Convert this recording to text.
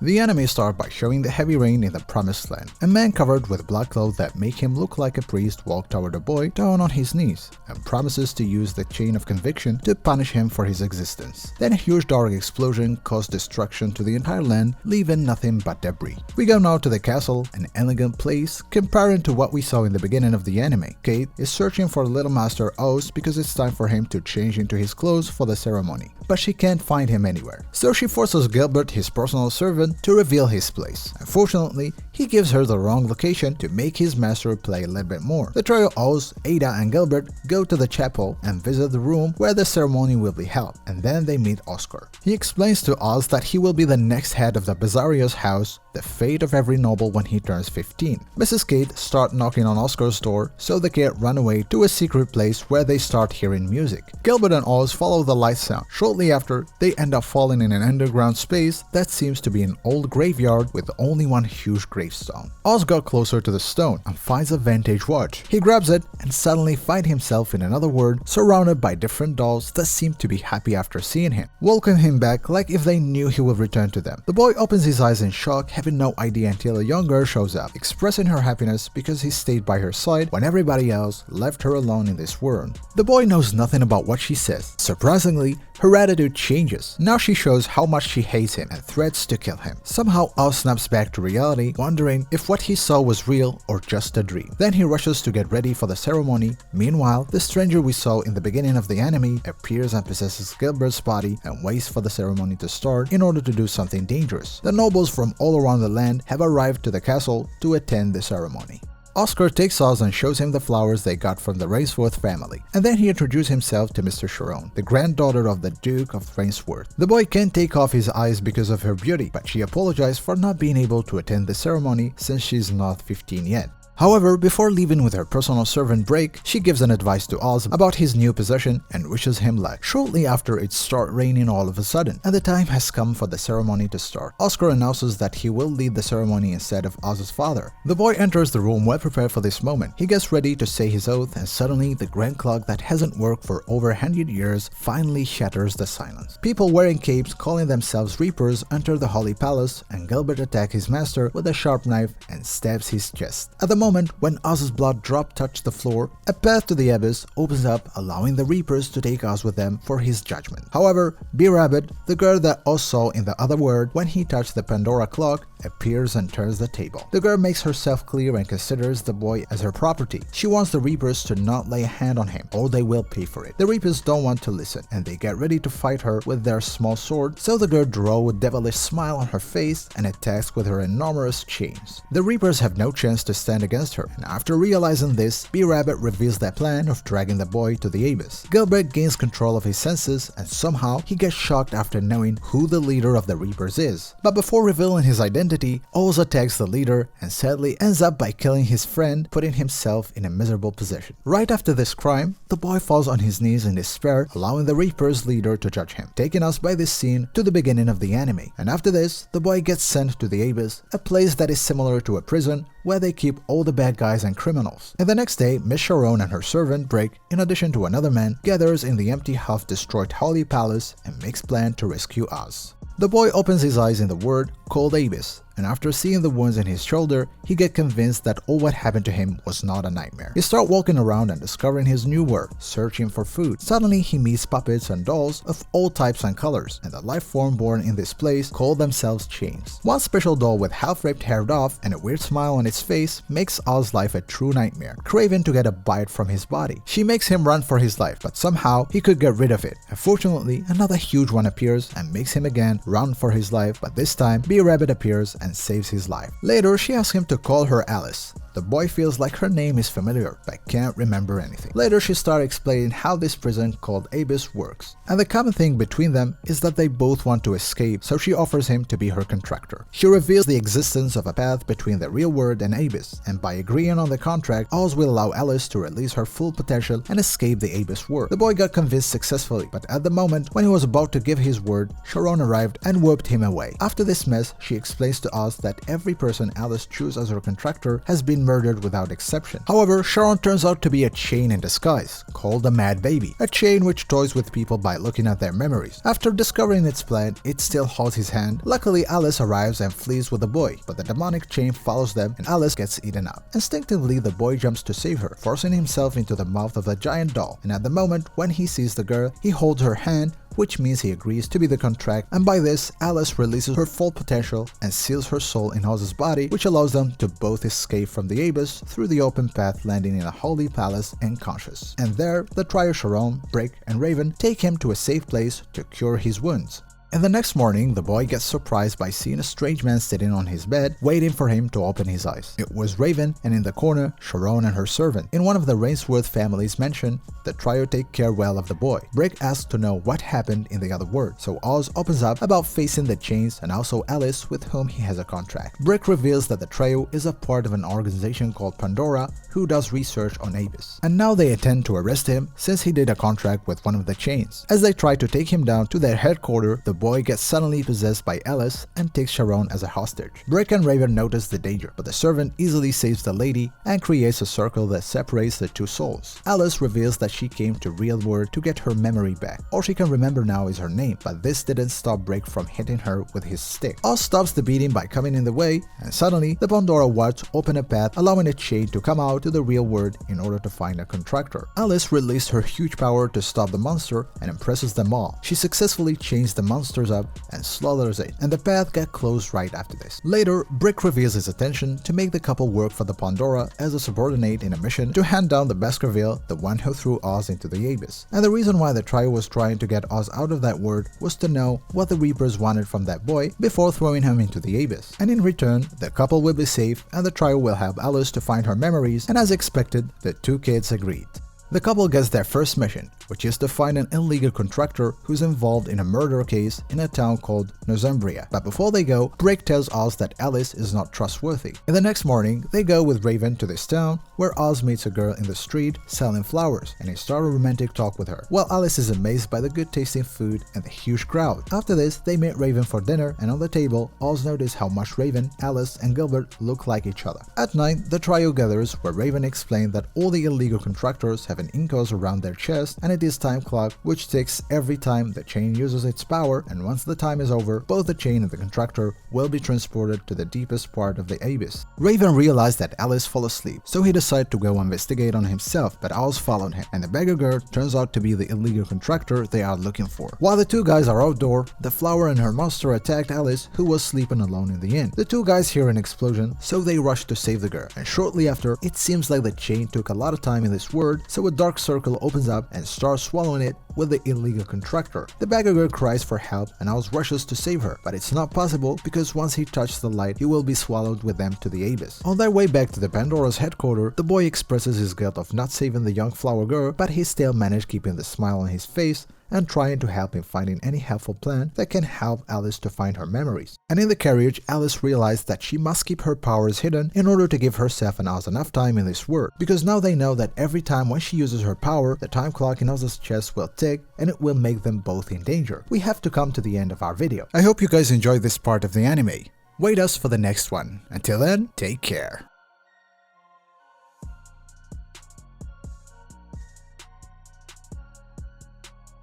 The anime starts by showing the heavy rain in the promised land. A man covered with black clothes that make him look like a priest walks toward the boy down on his knees and promises to use the chain of conviction to punish him for his existence. Then a huge dark explosion caused destruction to the entire land, leaving nothing but debris. We go now to the castle, an elegant place comparing to what we saw in the beginning of the anime. Kate is searching for Little Master Oz because it's time for him to change into his clothes for the ceremony, but she can't find him anywhere. So she forces Gilbert, his personal servant, to reveal his place. Unfortunately, he gives her the wrong location to make his master play a little bit more. The trio Oz, Ada, and Gilbert go to the chapel and visit the room where the ceremony will be held, and then they meet Oscar. He explains to Oz that he will be the next head of the Bezarius house, the fate of every noble when he turns 15. Mrs. Kate starts knocking on Oscar's door, so the kid run away to a secret place where they start hearing music. Gilbert and Oz follow the light sound. Shortly after, they end up falling in an underground space that seems to be an old graveyard with only one huge gravestone. Oz got closer to the stone and finds a vintage watch. He grabs it and suddenly finds himself in another world surrounded by different dolls that seem to be happy after seeing him, welcome him back like if they knew he would return to them. The boy opens his eyes in shock, having no idea until a young girl shows up, expressing her happiness because he stayed by her side when everybody else left her alone in this world. The boy knows nothing about what she says. Surprisingly, her attitude changes. Now she shows how much she hates him and threats to kill him. Somehow Oz snaps back to reality, wondering if what he saw was real or just a dream. Then he rushes to get ready for the ceremony. Meanwhile, the stranger we saw in the beginning of the anime appears and possesses Gilbert's body and waits for the ceremony to start in order to do something dangerous. The nobles from all around the land have arrived to the castle to attend the ceremony. Oscar takes Oz and shows him the flowers they got from the Rainsworth family, and then he introduces himself to Mr. Sharon, the granddaughter of the Duke of Rainsworth. The boy can't take off his eyes because of her beauty, but she apologizes for not being able to attend the ceremony since she's not 15 yet. However, before leaving with her personal servant Drake, she gives an advice to Oz about his new possession and wishes him luck. Shortly after, it starts raining all of a sudden, and the time has come for the ceremony to start. Oscar announces that he will lead the ceremony instead of Oz's father. The boy enters the room well prepared for this moment. He gets ready to say his oath, and suddenly the grand clock that hasn't worked for over 100 years finally shatters the silence. People wearing capes calling themselves Reapers enter the Holy Palace, and Gilbert attacks his master with a sharp knife and stabs his chest. At the moment when Oz's blood drop touched the floor, a path to the abyss opens up, allowing the Reapers to take Oz with them for his judgment. However, B-Rabbit, the girl that Oz saw in the other world when he touched the Pandora clock, appears and turns the table. The girl makes herself clear and considers the boy as her property. She wants the Reapers to not lay a hand on him, or they will pay for it. The Reapers don't want to listen, and they get ready to fight her with their small sword, so the girl draws a devilish smile on her face and attacks with her enormous chains. The Reapers have no chance to stand against her, and after realizing this, B-Rabbit reveals their plan of dragging the boy to the abyss. Gilbert gains control of his senses, and somehow he gets shocked after knowing who the leader of the Reapers is. But before revealing his identity, Oz attacks the leader and sadly ends up by killing his friend, putting himself in a miserable position. Right after this crime, the boy falls on his knees in despair, allowing the Reapers leader to judge him, taking us by this scene to the beginning of the anime. And after this, the boy gets sent to the abyss, a place that is similar to a prison where they keep all the bad guys and criminals. And the next day, Miss Sharon and her servant Drake, in addition to another man, gathers in the empty half-destroyed Holy Palace and makes plans to rescue Oz. The boy opens his eyes in the world called Abyss, and after seeing the wounds in his shoulder, he gets convinced that all what happened to him was not a nightmare. He starts walking around and discovering his new world, searching for food. Suddenly, he meets puppets and dolls of all types and colors, and the life form born in this place call themselves chains. One special doll with half-ripped hair off and a weird smile on its face makes Oz's life a true nightmare, craving to get a bite from his body. She makes him run for his life, but somehow he could get rid of it. Unfortunately, another huge one appears and makes him again run for his life, but this time B-Rabbit appears and saves his life. Later, she asks him to call her Alice. The boy feels like her name is familiar, but can't remember anything. Later, she starts explaining how this prison called Abyss works, and the common thing between them is that they both want to escape, so she offers him to be her contractor. She reveals the existence of a path between the real world and Abyss, and by agreeing on the contract, Oz will allow Alice to release her full potential and escape the Abyss world. The boy got convinced successfully, but at the moment when he was about to give his word, Sharon arrived and whooped him away. After this mess, she explains to Oz that every person Alice chooses as her contractor has been been murdered without exception. However, Sharon turns out to be a chain in disguise, called a Mad Baby, a chain which toys with people by looking at their memories. After discovering its plan, it still holds his hand. Luckily, Alice arrives and flees with the boy, but the demonic chain follows them and Alice gets eaten up. Instinctively, the boy jumps to save her, forcing himself into the mouth of the giant doll, and at the moment when he sees the girl, he holds her hand, which means he agrees to be the contract, and by this, Alice releases her full potential and seals her soul in Oz's body, which allows them to both escape from the abyss through the open path, landing in a holy palace unconscious. And there, the trio Sharon, Brick, and Raven take him to a safe place to cure his wounds. And the next morning, the boy gets surprised by seeing a strange man sitting on his bed, waiting for him to open his eyes. It was Raven, and in the corner, Sharon and her servant. In one of the Rainsworth family's mansion, the trio take care well of the boy. Brick asks to know what happened in the other world, so Oz opens up about facing the chains and also Alice, with whom he has a contract. Brick reveals that the trio is a part of an organization called Pandora, who does research on Abyss. And now they intend to arrest him since he did a contract with one of the chains. As they try to take him down to their headquarters, the boy gets suddenly possessed by Alice and takes Sharon as a hostage. Brick and Raven notice the danger, but the servant easily saves the lady and creates a circle that separates the two souls. Alice reveals that she came to real world to get her memory back. All she can remember now is her name, but this didn't stop Brick from hitting her with his stick. Oz stops the beating by coming in the way, and suddenly the Pandora wards open a path, allowing a chain to come out to the real world in order to find a contractor. Alice released her huge power to stop the monster and impresses them all. She successfully chains the monsters up and slaughters it, and the path got closed right after this. Later, Brick reveals his intention to make the couple work for the Pandora as a subordinate in a mission to hand down the Baskerville, the one who threw Oz into the abyss. And the reason why the trio was trying to get Oz out of that world was to know what the Reapers wanted from that boy before throwing him into the abyss. And in return, the couple will be safe and the trio will help Alice to find her memories, and as expected, the two kids agreed. The couple gets their first mission, which is to find an illegal contractor who's involved in a murder case in a town called Northumbria. But before they go, Brick tells Oz that Alice is not trustworthy. And the next morning, they go with Raven to this town, where Oz meets a girl in the street selling flowers, and they start a romantic talk with her, while Alice is amazed by the good-tasting food and the huge crowd. After this, they meet Raven for dinner, and on the table, Oz notices how much Raven, Alice, and Gilbert look like each other. At night, the trio gathers, where Raven explained that all the illegal contractors have an ingots around their chest, and it is time clock which ticks every time the chain uses its power, and once the time is over, both the chain and the contractor will be transported to the deepest part of the abyss. Raven realized that Alice fell asleep, so he decided to go investigate on himself, but Oz followed him, and the beggar girl turns out to be the illegal contractor they are looking for. While the two guys are outdoor, the flower and her monster attacked Alice, who was sleeping alone in the inn. The two guys hear an explosion, so they rush to save the girl, and shortly after, it seems like the chain took a lot of time in this world, so a dark circle opens up and starts swallowing it with the illegal contractor. The beggar girl cries for help and Oz rushes to save her, but it's not possible because once he touches the light, he will be swallowed with them to the abyss. On their way back to the Pandora's headquarters, the boy expresses his guilt of not saving the young flower girl, but he still managed keeping the smile on his face and trying to help him finding any helpful plan that can help Alice to find her memories. And in the carriage, Alice realized that she must keep her powers hidden in order to give herself and Oz enough time in this world, because now they know that every time when she uses her power, the time clock in Oz's chest will tick and it will make them both in danger. We have to come to the end of our video. I hope you guys enjoyed this part of the anime. Wait us for the next one. Until then, take care.